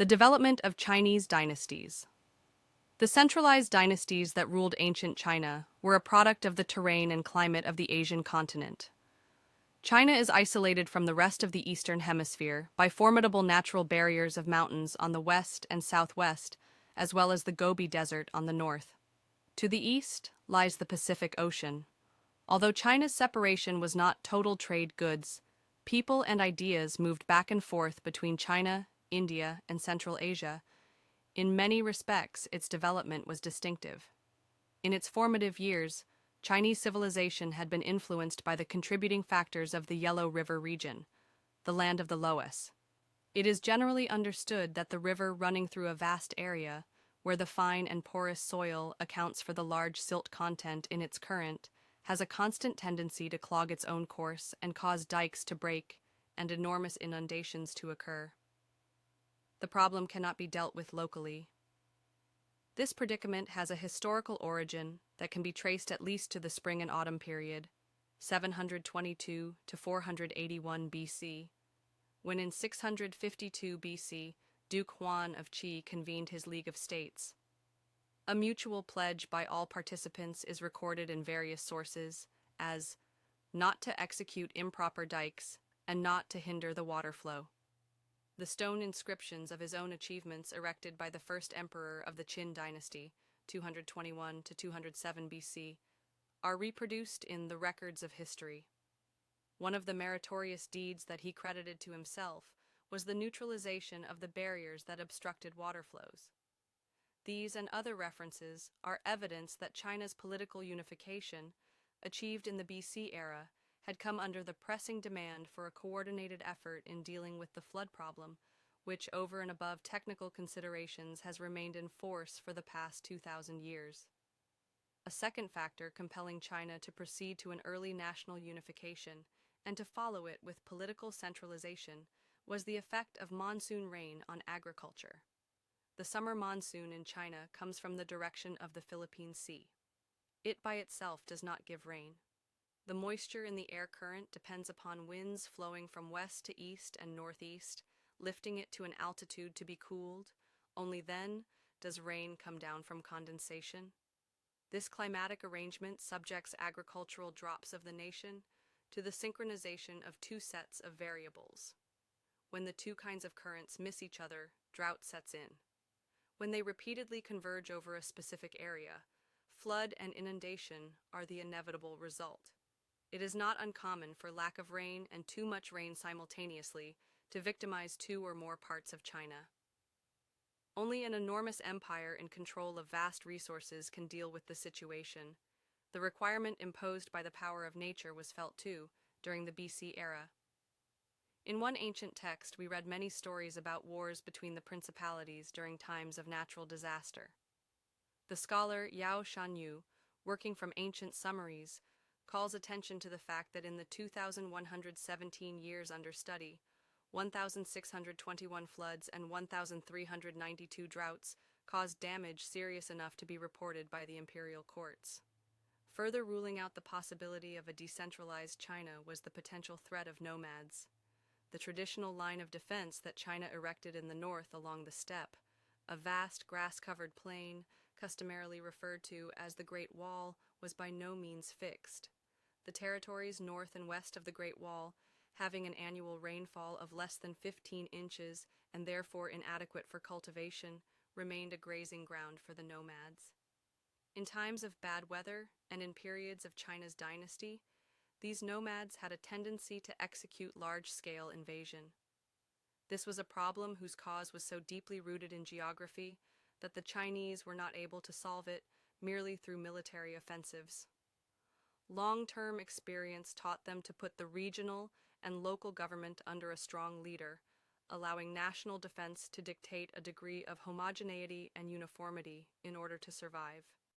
The development of Chinese dynasties. The centralized dynasties that ruled ancient China were a product of the terrain and climate of the Asian continent. China is isolated from the rest of the Eastern Hemisphere by formidable natural barriers of mountains on the west and southwest, as well as the Gobi Desert on the north. To the east lies the Pacific Ocean. Although China's separation was not total trade goods, people and ideas moved back and forth between China, India, and Central Asia. In many respects, its development was distinctive. In its formative years, Chinese civilization had been influenced by the contributing factors of the Yellow River region, the land of the Loess. It is generally understood that the river running through a vast area, where the fine and porous soil accounts for the large silt content in its current, has a constant tendency to clog its own course and cause dikes to break and enormous inundations to occur. The problem cannot be dealt with locally. This predicament has a historical origin that can be traced at least to the spring and autumn period, 722 to 481 BC, when in 652 BC, Duke Huan of Qi convened his League of States. A mutual pledge by all participants is recorded in various sources as not to execute improper dikes and not to hinder the water flow. The stone inscriptions of his own achievements erected by the first emperor of the Qin dynasty, 221 to 207 BC, are reproduced in the records of history. One of the meritorious deeds that he credited to himself was the neutralization of the barriers that obstructed water flows. These and other references are evidence that China's political unification, achieved in the BC era, had come under the pressing demand for a coordinated effort in dealing with the flood problem, which, over and above technical considerations, has remained in force for the past 2,000 years. A second factor compelling China to proceed to an early national unification and to follow it with political centralization was the effect of monsoon rain on agriculture. The summer monsoon in China comes from the direction of the Philippine Sea. It by itself does not give rain. The moisture in the air current depends upon winds flowing from west to east and northeast, lifting it to an altitude to be cooled. Only then does rain come down from condensation. This climatic arrangement subjects agricultural drops of the nation to the synchronization of two sets of variables. When the two kinds of currents miss each other, drought sets in. When they repeatedly converge over a specific area, flood and inundation are the inevitable result. It is not uncommon for lack of rain and too much rain simultaneously to victimize two or more parts of China. Only an enormous empire in control of vast resources can deal with the situation. The requirement imposed by the power of nature was felt too during the BC era. In one ancient text, we read many stories about wars between the principalities during times of natural disaster. The scholar Yao Shanyu, working from ancient summaries, calls attention to the fact that in the 2,117 years under study, 1,621 floods and 1,392 droughts caused damage serious enough to be reported by the imperial courts. Further ruling out the possibility of a decentralized China was the potential threat of nomads. The traditional line of defense that China erected in the north along the steppe, a vast grass-covered plain, customarily referred to as the Great Wall, was by no means fixed. The territories north and west of the Great Wall, having an annual rainfall of less than 15 inches and therefore inadequate for cultivation, remained a grazing ground for the nomads. In times of bad weather and in periods of China's dynasty, these nomads had a tendency to execute large-scale invasion. This was a problem whose cause was so deeply rooted in geography that the Chinese were not able to solve it merely through military offensives. Long-term experience taught them to put the regional and local government under a strong leader, allowing national defense to dictate a degree of homogeneity and uniformity in order to survive.